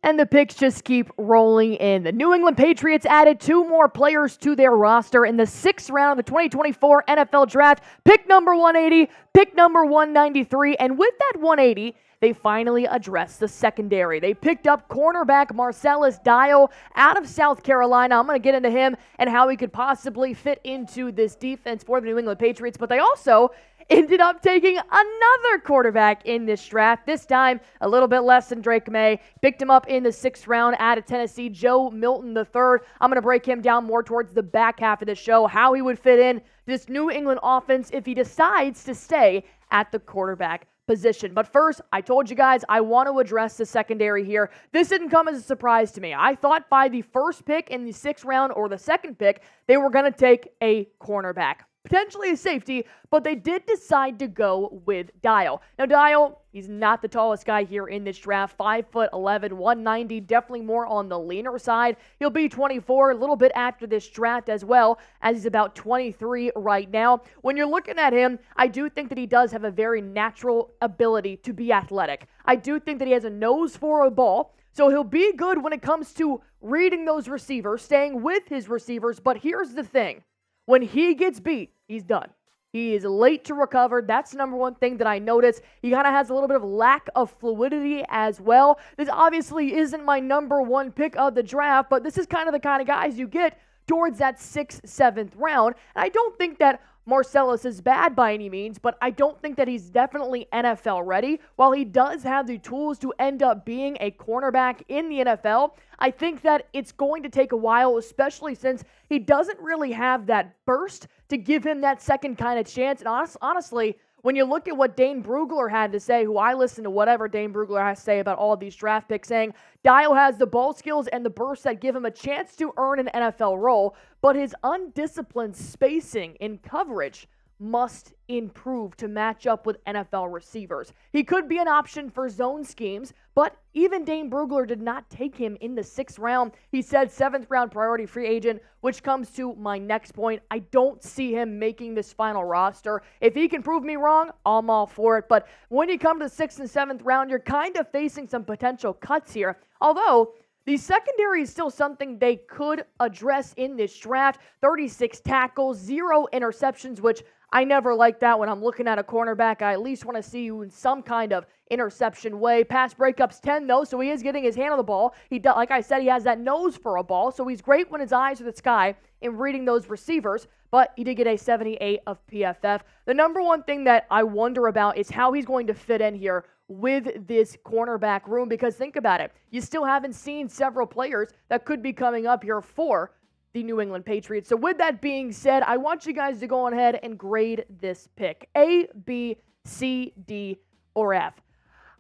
And the picks just keep rolling in. The New England Patriots added 2 more players to their roster in the 6th round of the 2024 NFL Draft. Pick number 180, pick number 193, and with that 180, they finally addressed the secondary. They picked up cornerback Marcellas Dial out of South Carolina. I'm going to get into him and how he could possibly fit into this defense for the New England Patriots, but they also ended up taking another quarterback in this draft, this time a little bit less than Drake May. Picked him up in the 6th round out of Tennessee, Joe Milton III. I'm going to break him down more towards the back half of the show, how he would fit in this New England offense if he decides to stay at the quarterback position. But first, I told you guys I want to address the secondary here. This didn't come as a surprise to me. I thought by the first pick in the 6th round or the second pick, they were going to take a cornerback. Potentially a safety, but they did decide to go with Dial. Now, Dial, he's not the tallest guy here in this draft. 5'11", 190, definitely more on the leaner side. He'll be 24 a little bit after this draft as well, as he's about 23 right now. When you're looking at him, I do think that he does have a very natural ability to be athletic. I do think that he has a nose for a ball, so he'll be good when it comes to reading those receivers, staying with his receivers, but here's the thing. When he gets beat, he's done. He is late to recover. That's the number one thing that I noticed. He kind of has a little bit of lack of fluidity as well. This obviously isn't my number one pick of the draft, but this is kind of guys you get towards that 6th, 7th round. And I don't think that Marcellas is bad by any means, but I don't think that he's definitely NFL ready. While he does have the tools to end up being a cornerback in the NFL, I think that it's going to take a while, especially since he doesn't really have that burst to give him that second kind of chance. And honestly, when you look at what Dane Brugler had to say, who I listen to whatever Dane Brugler has to say about all of these draft picks, saying Dial has the ball skills and the burst that give him a chance to earn an NFL role, but his undisciplined spacing in coverage must improve to match up with NFL receivers. He could be an option for zone schemes, but even Dane Brugler did not take him in the 6th round. He said 7th round priority free agent, which comes to my next point. I don't see him making this final roster. If he can prove me wrong, I'm all for it. But when you come to the 6th and 7th round, you're kind of facing some potential cuts here. Although the secondary is still something they could address in this draft. 36 tackles, 0 interceptions, which I never like that when I'm looking at a cornerback. I at least want to see you in some kind of interception way. Pass breakups 10 though, so he is getting his hand on the ball. Like I said, he has that nose for a ball, so he's great when his eyes are the sky in reading those receivers, but he did get a 78 of PFF. The number one thing that I wonder about is how he's going to fit in here with this cornerback room, because think about it. You still haven't seen several players that could be coming up here for the New England Patriots. So with that being said, I want you guys to go ahead and grade this pick. A, B, C, D, or F.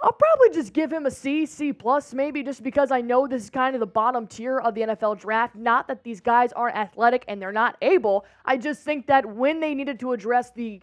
I'll probably just give him a C, C+, maybe, just because I know this is kind of the bottom tier of the NFL draft. Not that these guys aren't athletic and they're not able. I just think that when they needed to address the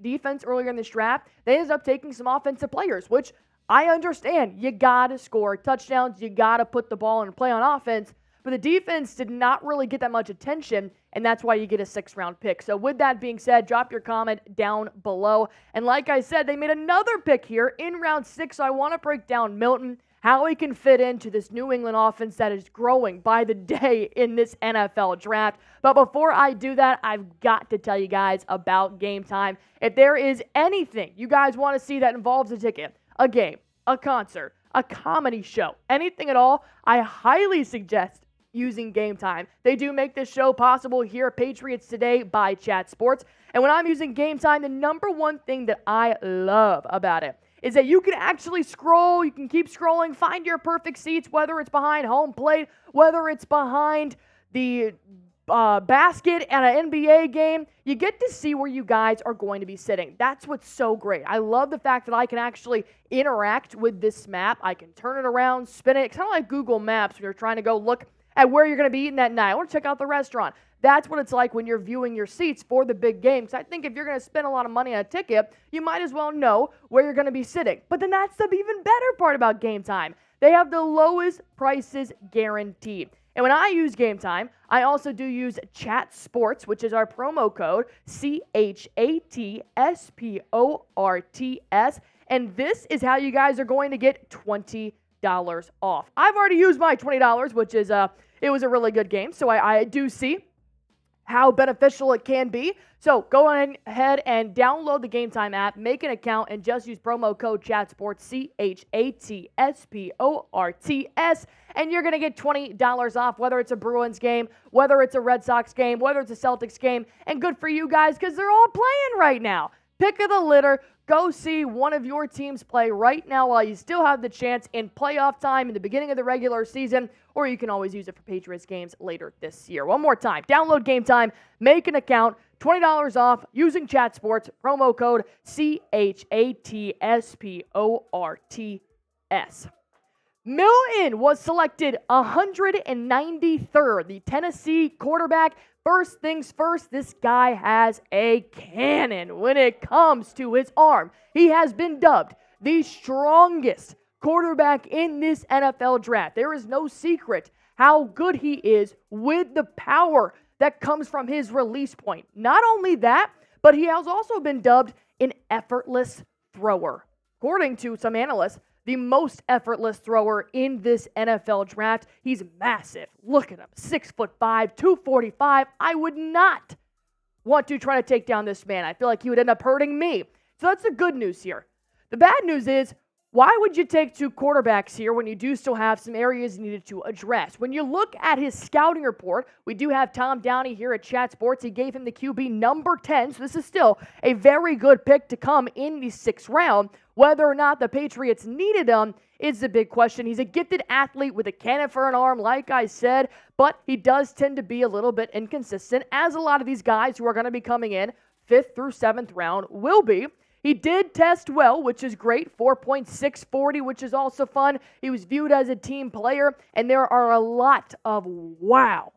defense earlier in this draft, they ended up taking some offensive players, which I understand. You got to score touchdowns. You got to put the ball in play on offense. But the defense did not really get that much attention, and that's why you get a 6th round pick. So with that being said, drop your comment down below. And like I said, they made another pick here in round 6. So I want to break down Milton, how he can fit into this New England offense that is growing by the day in this NFL draft. But before I do that, I've got to tell you guys about Game Time. If there is anything you guys want to see that involves a ticket, a game, a concert, a comedy show, anything at all, I highly suggest using Game Time. They do make this show possible here at Patriots Today by Chat Sports. And when I'm using Game Time, the number one thing that I love about it is that you can actually scroll, you can keep scrolling, find your perfect seats, whether it's behind home plate, whether it's behind the basket at an NBA game. You get to see where you guys are going to be sitting. That's what's so great. I love the fact that I can actually interact with this map. I can turn it around, spin it. It's kind of like Google Maps when you're trying to go look at where you're going to be eating that night. I want to check out the restaurant. That's what it's like when you're viewing your seats for the big game. Because I think if you're going to spend a lot of money on a ticket, you might as well know where you're going to be sitting. But then that's the even better part about Game Time. They have the lowest prices guaranteed. And when I use Game Time, I also do use Chat Sports, which is our promo code, CHATSPORTS. And this is how you guys are going to get $20 off. I've already used my $20, which is it was a really good game, so I do see how beneficial it can be. So go ahead and download the Game Time app, make an account, and just use promo code CHATSPORTS, CHATSPORTS, and you're going to get $20 off, whether it's a Bruins game, whether it's a Red Sox game, whether it's a Celtics game, and good for you guys because they're all playing right now. Pick of the litter. Go see one of your teams play right now while you still have the chance in playoff time in the beginning of the regular season, or you can always use it for Patriots games later this year. One more time, download Game Time, make an account, $20 off using Chat Sports, promo code CHATSPORTS. Milton was selected 193rd, the Tennessee quarterback. First things first, this guy has a cannon when it comes to his arm. He has been dubbed the strongest quarterback in this NFL draft. There is no secret how good he is with the power that comes from his release point. Not only that, but he has also been dubbed an effortless thrower. According to some analysts, the most effortless thrower in this NFL draft. He's massive. Look at him, 6'5", 245. I would not want to try to take down this man. I feel like he would end up hurting me. So that's the good news here. The bad news is, why would you take two quarterbacks here when you do still have some areas needed to address? When you look at his scouting report, we do have Tom Downey here at Chat Sports. He gave him the QB number 10, so this is still a very good pick to come in the 6th round. Whether or not the Patriots needed him is the big question. He's a gifted athlete with a cannon for an arm, like I said, but he does tend to be a little bit inconsistent, as a lot of these guys who are going to be coming in 5th through 7th round will be. He did test well, which is great, 4.640, which is also fun. He was viewed as a team player, and there are a lot of wow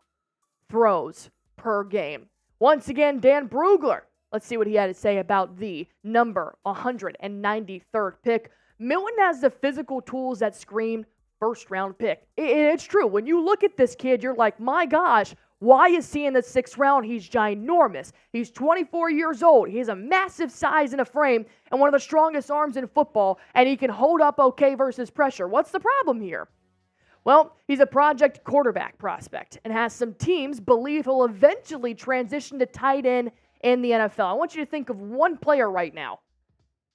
throws per game. Once again, Dan Brugler. Let's see what he had to say about the number 193rd pick. Milton has the physical tools that scream first-round pick. It's true. When you look at this kid, you're like, my gosh, why is he in the 6th round? He's ginormous. He's 24 years old. He has a massive size and a frame and one of the strongest arms in football, and he can hold up okay versus pressure. What's the problem here? Well, he's a project quarterback prospect and has some teams believe he'll eventually transition to tight end in the NFL. I want you to think of one player right now.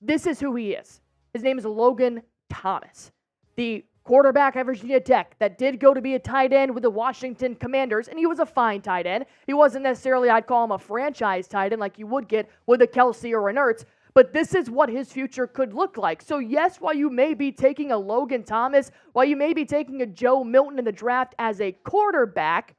This is who he is. His name is Logan Thomas, the quarterback at Virginia Tech that did go to be a tight end with the Washington Commanders, and he was a fine tight end. He wasn't necessarily, I'd call him a franchise tight end like you would get with a Kelsey or an Ertz, but this is what his future could look like. So yes, while you may be taking a Logan Thomas, while you may be taking a Joe Milton in the draft as a quarterback,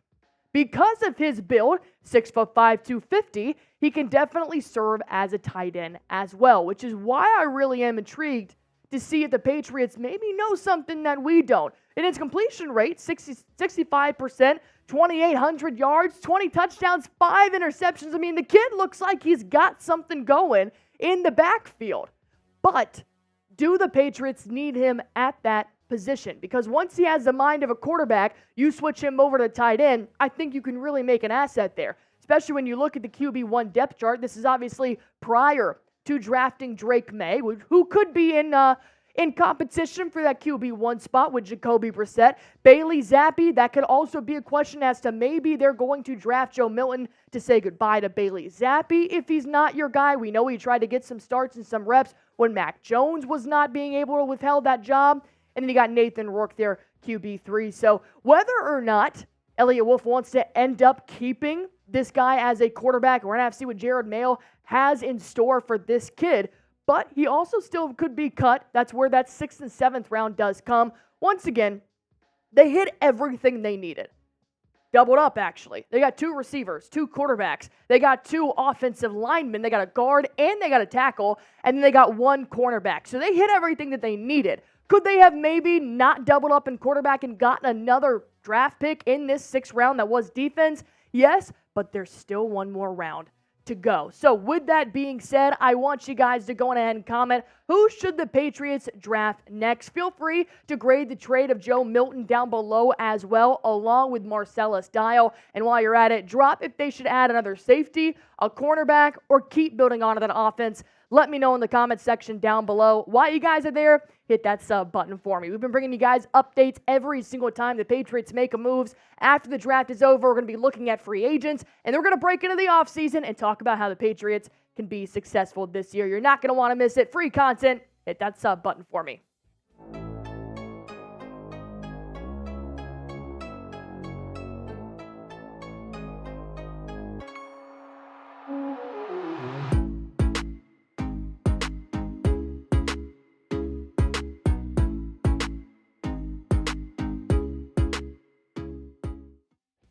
because of his build, 6'5", 250, he can definitely serve as a tight end as well, which is why I really am intrigued to see if the Patriots maybe know something that we don't. In his completion rate, 65%, 2,800 yards, 20 touchdowns, 5 interceptions. I mean, the kid looks like he's got something going in the backfield. But do the Patriots need him at that position? Because once he has the mind of a quarterback, you switch him over to tight end, I think you can really make an asset there. Especially when you look at the QB1 depth chart. This is obviously prior to drafting Drake May, who could be in competition for that QB1 spot with Jacoby Brissett. Bailey Zappi, that could also be a question as to maybe they're going to draft Joe Milton to say goodbye to Bailey Zappi if he's not your guy. We know he tried to get some starts and some reps when Mac Jones was not being able to withhold that job. And then you got Nathan Rourke there, QB3. So whether or not Eliot Wolf wants to end up keeping this guy as a quarterback, we're going to have to see what Jerod Mayo has in store for this kid. But he also still could be cut. That's where that 6th and 7th round does come. Once again, they hit everything they needed. Doubled up, actually. They got 2 receivers, 2 quarterbacks. They got 2 offensive linemen. They got a guard and they got a tackle. And then they got 1 cornerback. So they hit everything that they needed. Could they have maybe not doubled up in quarterback and gotten another draft pick in this 6th round that was defense? Yes, but there's still one more round to go. So with that being said, I want you guys to go ahead and comment, who should the Patriots draft next? Feel free to grade the trade of Joe Milton down below as well, along with Marcellas Dial. And while you're at it, drop if they should add another safety, a cornerback, or keep building onto that offense Let me know in the comment section down below. While you guys are there, hit that sub button for me. We've been bringing you guys updates every single time the Patriots make a moves. After the draft is over, we're going to be looking at free agents, and then we're going to break into the offseason and talk about how the Patriots can be successful this year. You're not going to want to miss it. Free content. Hit that sub button for me.